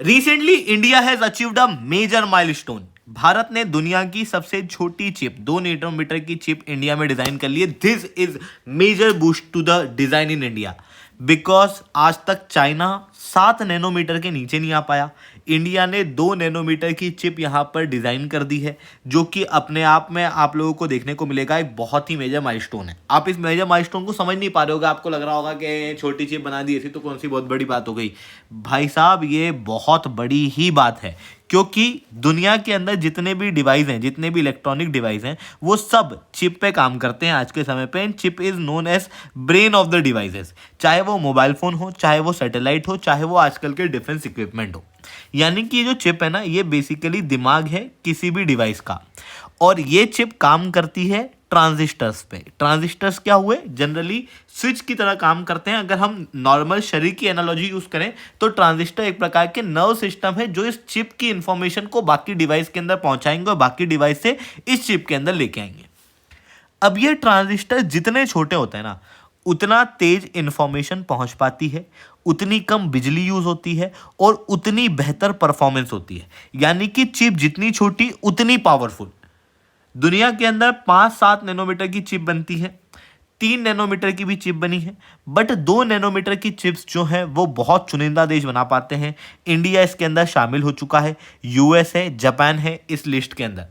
Recently India has achieved a major milestone. Bharat ने दुनिया की सबसे छोटी चिप 2 नैनोमीटर की चिप इंडिया में डिजाइन कर ली है। This is major boost to the design in India because आज तक चाइना 7 नैनोमीटर के नीचे नहीं आ पाया। इंडिया ने 2 नैनोमीटर की चिप यहाँ पर डिजाइन कर दी है, जो कि अपने आप में आप लोगों को देखने को मिलेगा एक बहुत ही मेजर माइलस्टोन है। आप इस मेजर माइलस्टोन को समझ नहीं पा रहे होगा, आपको लग रहा होगा कि छोटी चिप बना दी, ऐसी तो कौन सी बहुत बड़ी बात हो गई। भाई साहब, ये बहुत बड़ी ही बात है, क्योंकि दुनिया के अंदर जितने भी डिवाइस हैं, जितने भी इलेक्ट्रॉनिक डिवाइस हैं, वो सब चिप पे काम करते हैं आज के समय पे। And chip is known as brain of the devices. चाहे वो मोबाइल फोन हो, चाहे वो सैटेलाइट हो, चाहे वो आजकल के डिफेंस इक्विपमेंट हो। यानी कि ये जो चिप है ना, ये बेसिकली दिमाग है किसी भी डिवाइस का। और ये चिप काम करती है ट्रांजिस्टर्स पे। ट्रांजिस्टर्स क्या हुए? जनरली स्विच की तरह काम करते हैं। अगर हम नॉर्मल शरीर की एनालॉजी यूज करें तो ट्रांजिस्टर एक प्रकार के नर्व सिस्टम है, जो इस चिप की इंफॉर्मेशन को बाकी डिवाइस के अंदर पहुंचाएंगे और बाकी डिवाइस से इस चिप के अंदर लेके आएंगे। अब ये ट्रांजिस्टर जितने छोटे होते हैं ना, उतना तेज इंफॉर्मेशन पहुंच पाती है, उतनी कम बिजली यूज होती है और उतनी बेहतर परफॉर्मेंस होती है। यानी कि चिप जितनी छोटी उतनी पावरफुल। दुनिया के अंदर 5-7 नैनोमीटर की चिप बनती है, 3 नैनोमीटर की भी चिप बनी है, बट 2 नैनोमीटर की चिप्स जो हैं वो बहुत चुनिंदा देश बना पाते हैं। इंडिया इसके अंदर शामिल हो चुका है, यूएस है, जापान है इस लिस्ट के अंदर।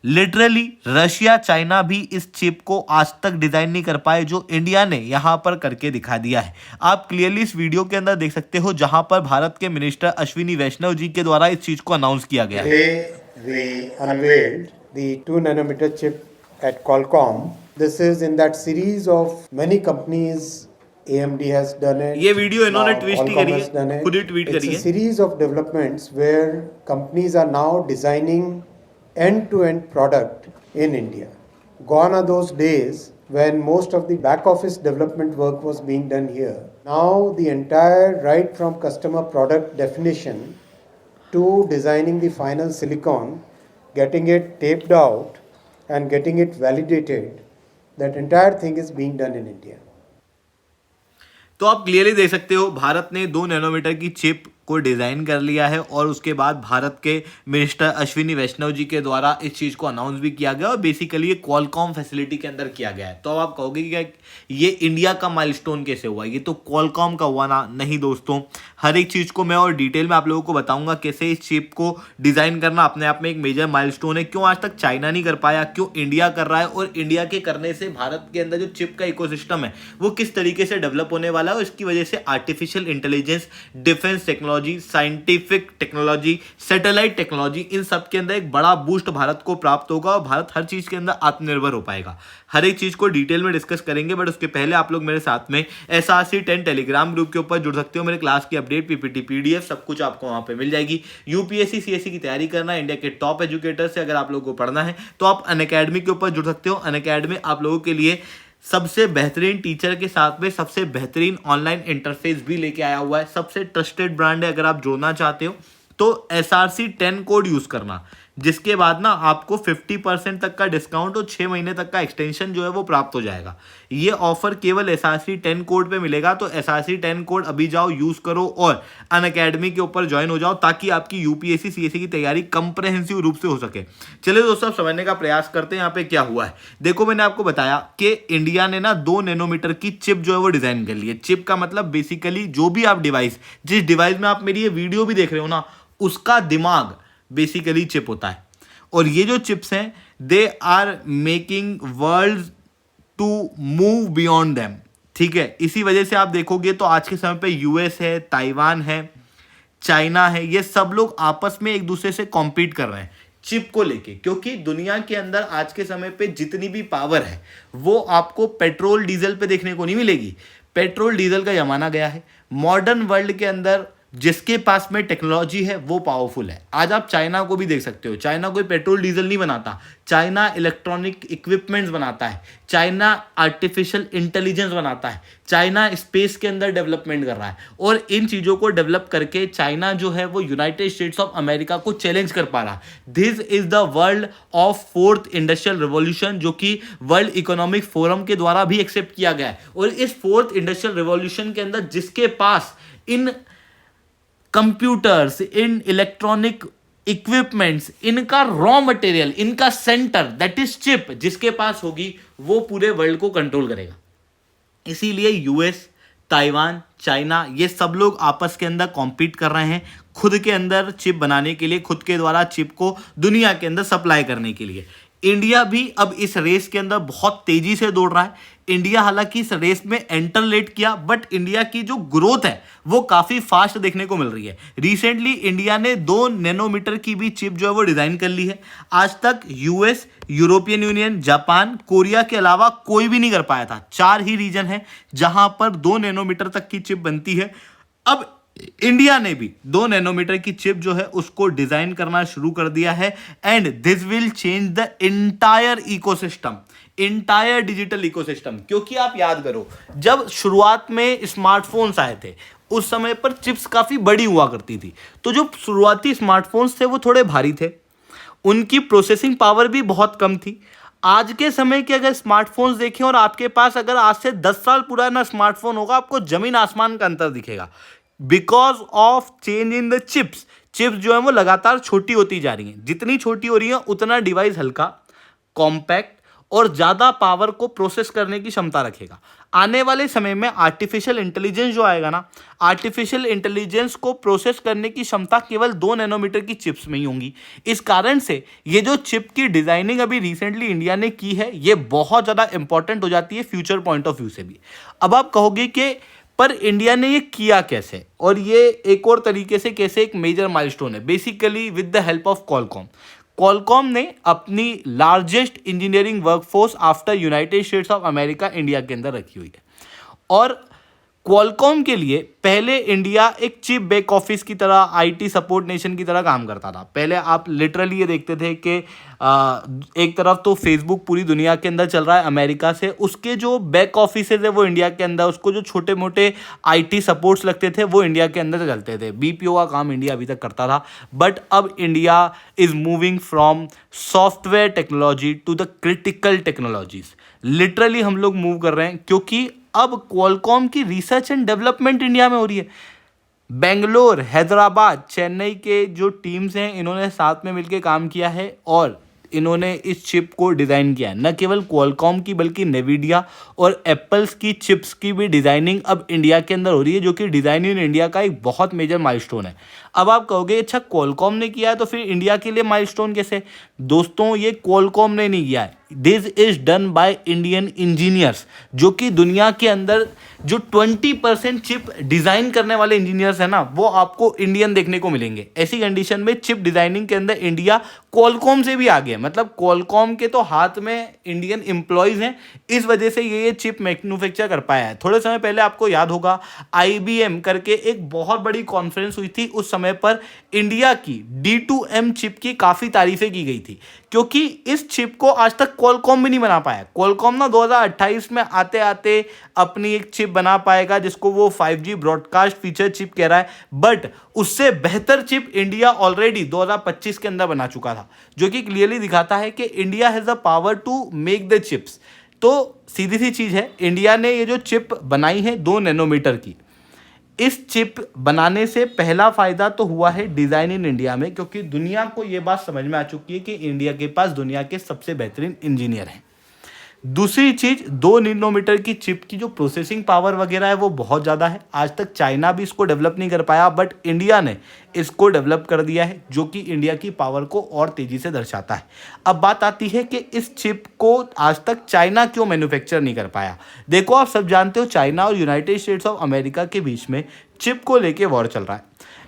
लिटरली रशिया, चाइना भी इस चिप को आज तक डिजाइन नहीं कर पाए, जो इंडिया ने यहां पर करके दिखा दिया है। आप क्लियरली इस वीडियो के अंदर देख सकते हो, जहां पर भारत के मिनिस्टर अश्विनी वैष्णव जी के द्वारा इस चीज को अनाउंस किया गया है। We unveiled the 2 nanometer chip at Qualcomm. This is in that series of many companies. AMD has done it. ये वीडियो इन्होंने now ट्विस्ट ही Qualcomm करी has done है, it. खुद ही ट्वीट It's करी a है। series of developments where companies are now designing end-to-end product in India. Gone are those days when most of the back office development work was being done here. Now the entire right from customer product definition to designing the final silicon, getting it taped out and getting it validated, that entire thing is being done in India. तो आप clearly देख सकते हो, भारत ने 2 nanometre की chip को design कर लिया है और उसके बाद भारत के मिनिस्टर अश्विनी वैष्णव जी के द्वारा इस चीज को अनाउंस भी किया गया और बेसिकली ये क्वालकॉम फैसिलिटी के अंदर किया गया है। तो अब आप कहोगे कि ये इंडिया का माइलस्टोन कैसे हुआ? ये तो क्वालकॉम का हुआ ना? नहीं दोस्तों, हर एक चीज को मैं और डिटेल में आप लोगों को बताऊंगा कैसे इस चिप को डिजाइन करना अपने आप में एक मेजर माइलस्टोन है। क्यों आज तक चाइना नहीं कर पाया, क्यों इंडिया कर रहा है, और इंडिया के करने से भारत के अंदर जो चिप का इकोसिस्टम है वो किस तरीके से डेवलप होने वाला है, और इसकी वजह से artificial intelligence, defence technology, scientific technology, satellite technology, इन सब के अंदर एक बड़ा बूस्ट भारत को प्राप्त होगा और भारत हर चीज के अंदर आत्मनिर्भर हो पाएगा। हर एक चीज को डिटेल में डिस्कस करेंगे, बट उसके पहले आप लोग मेरे साथ में SRC10 टेलीग्राम ग्रुप के ऊपर जुड़ सकते हो। मेरे क्लास की अपडेट, पीपीटी, पीडीएफ सब कुछ आपको वहां पे मिल जाएगी। यूपीएससी सीएससी की तैयारी करना है, इंडिया के टॉप एजुकेटर से अगर आप लोगों को पढ़ना है तो आप अनअकैडमी के ऊपर जुड़ सकते हो। अनअकैडमी आप लोगों के लिए सबसे बेहतरीन टीचर के साथ में सबसे बेहतरीन ऑनलाइन इंटरफेस भी लेके आया हुआ है। सबसे ट्रस्टेड ब्रांड है। अगर आप जोड़ना चाहते हो तो SRC10 कोड यूज करना, जिसके बाद ना आपको 50% तक का डिस्काउंट और 6 महीने तक का एक्सटेंशन जो है वो प्राप्त हो जाएगा। ये ऑफर केवल SRC10 कोड पे मिलेगा। तो SRC10 कोड अभी जाओ, यूज करो और अनअकैडमी के ऊपर ज्वाइन हो जाओ, ताकि आपकी यूपीएससी सीएससी की तैयारी कंप्रेहेंसिव रूप से हो सके। चलिए दोस्तों, अब समझने का प्रयास करते हैं यहाँ पे क्या हुआ है। देखो, मैंने आपको बताया कि इंडिया ने ना 2 नैनोमीटर की चिप जो है वो डिजाइन कर ली है। चिप का मतलब बेसिकली जो भी आप डिवाइस, जिस डिवाइस में आप मेरी ये वीडियो भी देख रहे हो ना, उसका दिमाग बेसिकली चिप होता है। और ये जो चिप्स हैं, they are making world to move beyond them. ठीक है, इसी वजह से आप देखोगे तो आज के समय पे यूएस है, ताइवान है, चाइना है, ये सब लोग आपस में एक दूसरे से कॉम्पीट कर रहे हैं चिप को लेके। क्योंकि दुनिया के अंदर आज के समय पे जितनी भी पावर है वो आपको पेट्रोल डीजल पे देखने को नहीं मिलेगी। पेट्रोल डीजल का जमाना गया है। मॉडर्न वर्ल्ड के अंदर जिसके पास में टेक्नोलॉजी है वो पावरफुल है। आज आप चाइना को भी देख सकते हो। चाइना कोई पेट्रोल डीजल नहीं बनाता, चाइना इलेक्ट्रॉनिक इक्विपमेंट्स बनाता है, चाइना आर्टिफिशियल इंटेलिजेंस बनाता है, चाइना स्पेस के अंदर डेवलपमेंट कर रहा है। और इन चीज़ों को डेवलप करके चाइना जो है वो यूनाइटेड स्टेट्स ऑफ अमेरिका को चैलेंज कर पा रहा है। This is the world of 4th industrial revolution, जो कि वर्ल्ड इकोनॉमिक फोरम के द्वारा भी एक्सेप्ट किया गया है। और इस 4th इंडस्ट्रियल रिवॉल्यूशन के अंदर जिसके पास इन कंप्यूटर्स, इन इलेक्ट्रॉनिक इक्विपमेंट्स, इनका रॉ मटेरियल, इनका सेंटर दैट इज चिप जिसके पास होगी वो पूरे वर्ल्ड को कंट्रोल करेगा। इसीलिए यूएस, ताइवान, चाइना, ये सब लोग आपस के अंदर कॉम्पीट कर रहे हैं खुद के अंदर चिप बनाने के लिए, खुद के द्वारा चिप को दुनिया के अंदर सप्लाई करने के लिए। इंडिया भी अब इस रेस के अंदर बहुत तेजी से दौड़ रहा है। इंडिया हालांकि इस रेस में एंटर लेट किया, बट इंडिया की जो ग्रोथ है वो काफ़ी फास्ट देखने को मिल रही है। रिसेंटली इंडिया ने 2 नैनोमीटर की भी चिप जो है वो डिज़ाइन कर ली है। आज तक US, European union, Japan, Korea के अलावा कोई भी नहीं कर पाया था। 4 ही रीजन है जहां पर 2 नैनोमीटर तक की चिप बनती है। अब इंडिया ने भी 2 नैनोमीटर की चिप जो है उसको डिजाइन करना शुरू कर दिया है and this will change the entire ecosystem, entire digital ecosystem. क्योंकि आप याद करो, जब शुरुआत में स्मार्टफोन्स आए थे उस समय पर चिप्स काफ़ी बड़ी हुआ करती थी, तो जो शुरुआती स्मार्टफोन्स थे वो थोड़े भारी थे, उनकी प्रोसेसिंग पावर भी बहुत कम थी। आज के समय के अगर स्मार्टफोन्स देखें और आपके पास अगर आज से 10 साल पुराना स्मार्टफोन होगा, आपको जमीन आसमान का अंतर दिखेगा because of change in the chips. Chips जो है वो लगातार छोटी होती जा रही हैं, जितनी छोटी हो रही है उतना डिवाइस हल्का, कॉम्पैक्ट और ज़्यादा पावर को प्रोसेस करने की क्षमता रखेगा। आने वाले समय में आर्टिफिशियल इंटेलिजेंस जो आएगा ना, आर्टिफिशियल इंटेलिजेंस को प्रोसेस करने की क्षमता केवल 2 नैनोमीटर की चिप्स में ही होंगी। इस कारण से ये जो चिप की डिज़ाइनिंग अभी रिसेंटली इंडिया ने की है, ये बहुत ज़्यादा इंपॉर्टेंट हो जाती है फ्यूचर पॉइंट ऑफ व्यू से भी। अब आप कहोगे कि पर इंडिया ने ये किया कैसे, और ये एक और तरीके से कैसे एक मेजर माइलस्टोन है, basically with the help of Qualcomm. Qualcomm ने अपनी largest engineering workforce after United states of America India के अंदर रखी हुई है। और क्वालकॉम के लिए पहले इंडिया एक चिप बैक ऑफिस की तरह, आईटी सपोर्ट नेशन की तरह काम करता था। पहले आप लिटरली ये देखते थे कि एक तरफ तो फेसबुक पूरी दुनिया के अंदर चल रहा है अमेरिका से, उसके जो बैक ऑफिस है वो इंडिया के अंदर, उसको जो छोटे मोटे आईटी सपोर्ट्स लगते थे वो इंडिया के अंदर चलते थे। बीपीओ का काम इंडिया अभी तक करता था, बट अब India is moving from software technology to the critical technologies. Literally हम लोग मूव कर रहे हैं, क्योंकि अब क्वालकॉम की रिसर्च एंड डेवलपमेंट इंडिया में हो रही है। बेंगलोर, हैदराबाद, चेन्नई के जो टीम्स हैं, इन्होंने साथ में मिलकर काम किया है और इन्होंने इस चिप को डिज़ाइन किया है। न केवल क्वालकॉम की बल्कि नेविडिया और एप्पल्स की चिप्स की भी डिज़ाइनिंग अब इंडिया के अंदर हो रही है, जो कि डिज़ाइन इन इंडिया का एक बहुत मेजर माइलस्टोन है। अब आप कहोगे अच्छा क्वालकॉम ने किया है तो फिर इंडिया के लिए माइलस्टोन कैसे? दोस्तों, ये क्वालकॉम ने नहीं किया है, this is done by Indian engineers, जो कि दुनिया के अंदर जो 20% चिप डिज़ाइन करने वाले इंजीनियर्स हैं ना, वो आपको इंडियन देखने को मिलेंगे। ऐसी कंडीशन में चिप डिज़ाइनिंग के अंदर इंडिया क्वालकॉम से भी आगे है, मतलब क्वालकॉम के तो हाथ में इंडियन एम्प्लॉयज़ हैं, इस वजह से ये चिप मैन्युफैक्चर कर पाया है। थोड़े समय पहले आपको याद होगा IBM करके एक बहुत बड़ी कॉन्फ्रेंस हुई थी, उस समय पर इंडिया की D2M चिप की काफ़ी तारीफें की गई थी, क्योंकि इस चिप को आज तक क्वालकॉम भी नहीं बना पाया। क्वालकॉम ना 2028 में आते आते अपनी एक चिप बना पाएगा जिसको वो 5G ब्रॉडकास्ट फीचर चिप कह रहा है, बट उससे बेहतर चिप इंडिया ऑलरेडी 2025 के अंदर बना चुका था, जो कि क्लियरली दिखाता है कि India has the power to make the chips. तो सीधी सी चीज़ है, इंडिया ने ये जो चिप बनाई है 2 नैनोमीटर की, इस चिप बनाने से पहला फ़ायदा तो हुआ है डिज़ाइन इन इंडिया में, क्योंकि दुनिया को ये बात समझ में आ चुकी है कि इंडिया के पास दुनिया के सबसे बेहतरीन इंजीनियर हैं। दूसरी चीज़, 2 नैनोमीटर की चिप की जो प्रोसेसिंग पावर वगैरह है वो बहुत ज़्यादा है। आज तक चाइना भी इसको डेवलप नहीं कर पाया, बट इंडिया ने इसको डेवलप कर दिया है, जो कि इंडिया की पावर को और तेज़ी से दर्शाता है। अब बात आती है कि इस चिप को आज तक चाइना क्यों मैन्युफैक्चर नहीं कर पाया। देखो, आप सब जानते हो चाइना और यूनाइटेड स्टेट्स ऑफ अमेरिका के बीच में चिप को लेके वॉर चल रहा है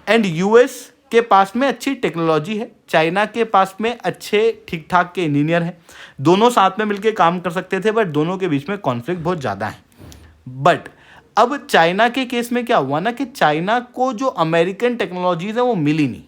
एंड यूएस के पास में अच्छी टेक्नोलॉजी है, चाइना के पास में अच्छे ठीक ठाक के इंजीनियर हैं, दोनों साथ में मिलकर काम कर सकते थे, बट दोनों के बीच में कॉन्फ्लिक्ट बहुत ज़्यादा है। बट अब चाइना के केस में क्या हुआ ना कि चाइना को जो अमेरिकन टेक्नोलॉजीज़ है वो मिली नहीं,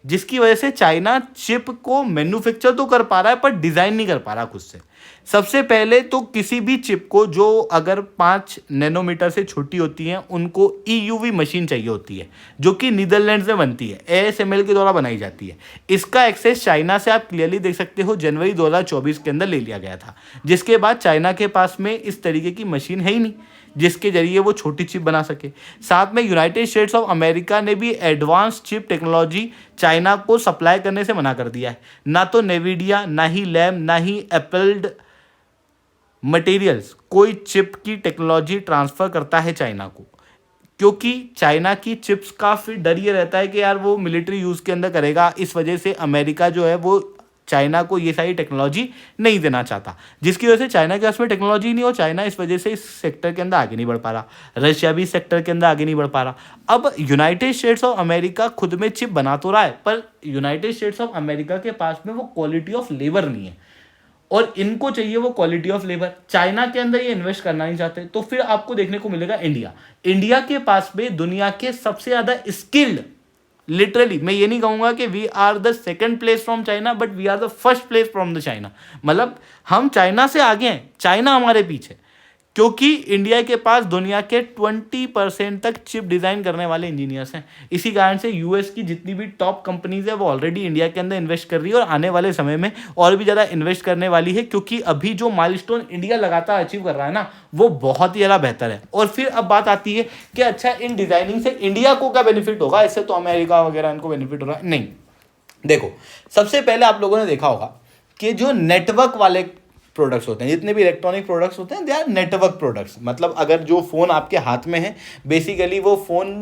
जिसकी वजह से चाइना चिप को मैन्युफैक्चर तो कर पा रहा है पर डिज़ाइन नहीं कर पा रहा खुद से। सबसे पहले तो किसी भी चिप को जो अगर 5 नैनोमीटर से छोटी होती हैं, उनको EUV मशीन चाहिए होती है, जो कि नीदरलैंड्स में बनती है, ASML के द्वारा बनाई जाती है। इसका एक्सेस चाइना से आप क्लियरली देख सकते हो जनवरी 2024 के अंदर ले लिया गया था, जिसके बाद चाइना के पास में इस तरीके की मशीन है ही नहीं, जिसके जरिए वो छोटी चिप बना सके। साथ में यूनाइटेड स्टेट्स ऑफ अमेरिका ने भी एडवांस चिप टेक्नोलॉजी चाइना को सप्लाई करने से मना कर दिया है। ना तो नेविडिया, ना ही लैम, ना ही एप्पल्ड मटेरियल्स कोई चिप की टेक्नोलॉजी ट्रांसफ़र करता है चाइना को, क्योंकि चाइना की चिप्स का फिर डर ये रहता है कि यार वो मिलिट्री यूज़ के अंदर करेगा। इस वजह से अमेरिका जो है वो चाइना को ये सारी टेक्नोलॉजी नहीं देना चाहता, जिसकी वजह से चाइना के पास में टेक्नोलॉजी नहीं हो, चाइना इस वजह से इस सेक्टर के अंदर आगे नहीं बढ़ पा रहा। रशिया भी इस सेक्टर के अंदर आगे नहीं बढ़ पा रहा। अब यूनाइटेड स्टेट्स ऑफ अमेरिका खुद में चिप बना तो रहा है, पर यूनाइटेड स्टेट्स ऑफ अमेरिका के पास में वो क्वालिटी ऑफ लेबर नहीं है, और इनको चाहिए वो क्वालिटी ऑफ लेबर। चाइना के अंदर ये इन्वेस्ट करना नहीं चाहते, तो फिर आपको देखने को मिलेगा इंडिया के पास में दुनिया के सबसे ज़्यादा स्किल्ड, लिटरली मैं ये नहीं कहूँगा कि we are the second place from China, but we are the first place from the China. मतलब हम चाइना से आगे हैं, चाइना हमारे पीछे, क्योंकि इंडिया के पास दुनिया के 20% तक चिप डिज़ाइन करने वाले इंजीनियर्स हैं। इसी कारण से यूएस की जितनी भी टॉप कंपनीज है वो ऑलरेडी इंडिया के अंदर इन्वेस्ट कर रही है, और आने वाले समय में और भी ज़्यादा इन्वेस्ट करने वाली है, क्योंकि अभी जो माइलस्टोन इंडिया लगातार अचीव कर रहा है ना, वो बहुत ही ज़्यादा बेहतर है। और फिर अब बात आती है कि अच्छा इन डिज़ाइनिंग से इंडिया को क्या बेनिफिट होगा, इससे तो अमेरिका वगैरह इनको बेनिफिट हो रहा है। नहीं, देखो सबसे पहले आप लोगों ने देखा होगा कि जो नेटवर्क वाले प्रोडक्ट्स होते हैं, जितने भी इलेक्ट्रॉनिक प्रोडक्ट्स होते हैं, दे आर नेटवर्क प्रोडक्ट्स। मतलब अगर जो फ़ोन आपके हाथ में है, बेसिकली वो फ़ोन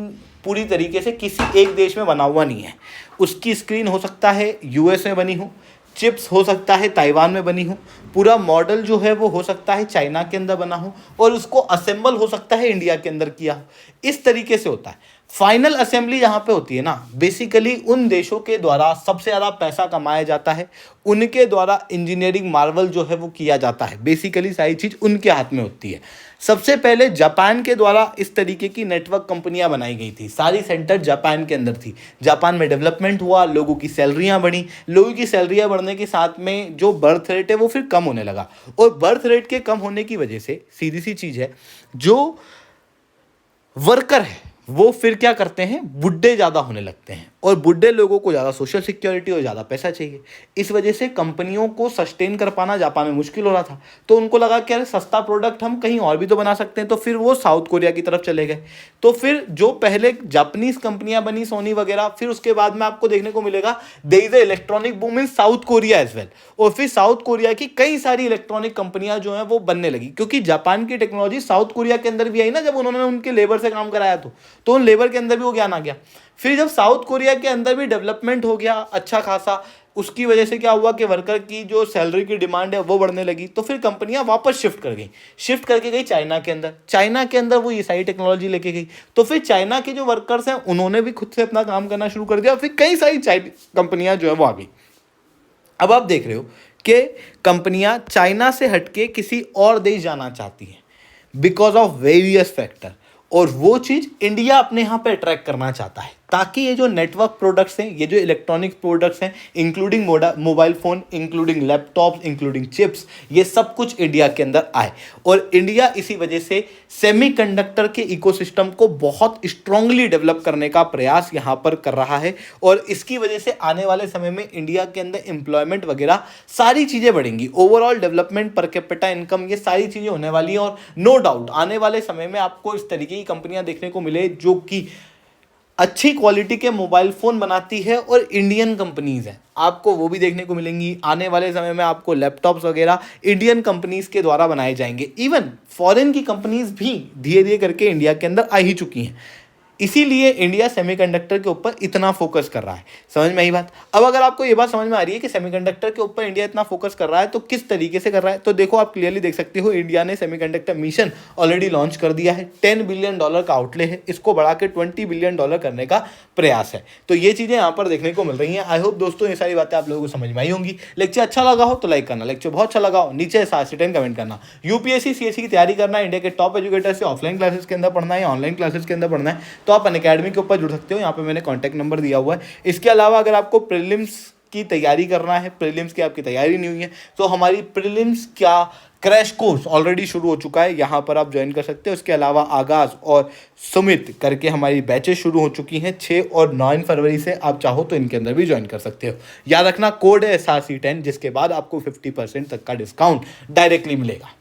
पूरी तरीके से किसी एक देश में बना हुआ नहीं है। उसकी स्क्रीन हो सकता है यूएस में बनी हो, चिप्स हो सकता है ताइवान में बनी हो, पूरा मॉडल जो है वो हो सकता है चाइना के अंदर बना हो, और उसको असेंबल हो सकता है इंडिया के अंदर किया हो। इस तरीके से होता है। फाइनल असेंबली यहाँ पे होती है ना, बेसिकली उन देशों के द्वारा सबसे ज़्यादा पैसा कमाया जाता है, उनके द्वारा इंजीनियरिंग मार्वल जो है वो किया जाता है। बेसिकली सारी चीज़ उनके हाथ में होती है। सबसे पहले जापान के द्वारा इस तरीके की नेटवर्क कंपनियां बनाई गई थी, सारी सेंटर जापान के अंदर थी। जापान में डेवलपमेंट हुआ, लोगों की सैलरियां बढ़ी, लोगों की सैलरियां बढ़ने के साथ में जो बर्थ रेट है वो फिर कम होने लगा, और बर्थ रेट के कम होने की वजह से सीधी सी चीज़ है, जो वर्कर है वो फिर क्या करते हैं, बुढ़े ज़्यादा होने लगते हैं, और बुढ़े लोगों को ज़्यादा सोशल सिक्योरिटी और ज़्यादा पैसा चाहिए। इस वजह से कंपनियों को सस्टेन कर पाना जापान में मुश्किल हो रहा था, तो उनको लगा कि अरे सस्ता प्रोडक्ट हम कहीं और भी तो बना सकते हैं, तो फिर वो साउथ कोरिया की तरफ चले गए। तो फिर जो पहले जापानीज़ कंपनियां बनी, सोनी वगैरह, फिर उसके बाद में आपको देखने को मिलेगा there is a electronic boom in South Korea as well, और फिर साउथ कोरिया की कई सारी इलेक्ट्रॉनिक कंपनियां जो हैं वो बनने लगी, क्योंकि जापान की टेक्नोलॉजी साउथ कोरिया के अंदर भी आई ना, जब उन्होंने उनके लेबर से काम कराया तो उन लेबर के अंदर भी वो ज्ञान आ गया। फिर जब साउथ कोरिया के अंदर भी डेवलपमेंट हो गया अच्छा खासा, उसकी वजह से क्या हुआ कि वर्कर की जो सैलरी की डिमांड है वो बढ़ने लगी, तो फिर कंपनियां वापस शिफ्ट करके गई चाइना के अंदर। चाइना के अंदर वो ये सारी टेक्नोलॉजी लेके गई, तो फिर चाइना के जो वर्कर्स हैं उन्होंने भी खुद से अपना काम करना शुरू कर दिया, फिर कई सारी कंपनियां जो है वो आ गई। अब आप देख रहे हो कि कंपनियां चाइना से हटके किसी और देश जाना चाहती हैं बिकॉज ऑफ वेरियस फैक्टर, और वो चीज़ इंडिया अपने यहाँ पे अट्रैक्ट करना चाहता है, ताकि ये जो नेटवर्क प्रोडक्ट्स हैं, ये जो इलेक्ट्रॉनिक प्रोडक्ट्स हैं, including mobile phone, including laptops, including chips, ये सब कुछ इंडिया के अंदर आए। और इंडिया इसी वजह से सेमीकंडक्टर के इकोसिस्टम को बहुत स्ट्रांगली डेवलप करने का प्रयास यहाँ पर कर रहा है, और इसकी वजह से आने वाले समय में इंडिया के अंदर एम्प्लॉयमेंट वगैरह सारी चीज़ें बढ़ेंगी, overall development, per capita income, ये सारी चीज़ें होने वाली हैं। और नो डाउट आने वाले समय में आपको इस तरीके की कंपनियां देखने को मिले जो कि अच्छी क्वालिटी के मोबाइल फ़ोन बनाती है, और इंडियन कंपनीज़ हैं, आपको वो भी देखने को मिलेंगी। आने वाले समय में आपको लैपटॉप्स वगैरह इंडियन कंपनीज़ के द्वारा बनाए जाएंगे। इवन फॉरेन की कंपनीज़ भी धीरे धीरे करके इंडिया के अंदर आ ही चुकी हैं, इसीलिए इंडिया सेमीकंडक्टर के ऊपर इतना फोकस कर रहा है। समझ में आई बात? अब अगर आपको ये बात समझ में आ रही है कि सेमीकंडक्टर के ऊपर इंडिया इतना फोकस कर रहा है तो किस तरीके से कर रहा है, तो देखो आप क्लियरली देख सकते हो, इंडिया ने सेमीकंडक्टर मिशन ऑलरेडी लॉन्च कर दिया है। $10 बिलियन का आउटले है, इसको बढ़ा के $20 बिलियन करने का प्रयास है। तो ये चीज़ें यहाँ पर देखने को मिल रही हैं। आई होप दोस्तों ये सारी बातें आप लोगों को समझ में आई होंगी। लेक्चर अच्छा लगा हो तो लाइक करना, लेक्चर बहुत अच्छा लगा हो नीचे 7 से 10 कमेंट करना। यूपीएससी सीएससी की तैयारी करना है, इंडिया के टॉप एजुकेटर से ऑफलाइन क्लासेस के अंदर पढ़ना है या ऑनलाइन क्लासेस के अंदर पढ़ना है, तो आप अनअकैडमी के ऊपर जुड़ सकते हो। यहाँ पे मैंने कॉन्टैक्ट नंबर दिया हुआ है। इसके अलावा अगर आपको प्रीलिम्स की तैयारी करना है, प्रीलिम्स की आपकी तैयारी नहीं हुई है, तो हमारी प्रीलिम्स क्या क्रैश कोर्स ऑलरेडी शुरू हो चुका है, यहाँ पर आप ज्वाइन कर सकते हो। इसके अलावा आगाज़ और सुमित करके हमारी बैचेस शुरू हो चुकी हैं 6 और 9 फरवरी से, आप चाहो तो इनके अंदर भी ज्वाइन कर सकते हो। याद रखना कोड है SRC10, जिसके बाद आपको 50% तक का डिस्काउंट डायरेक्टली मिलेगा।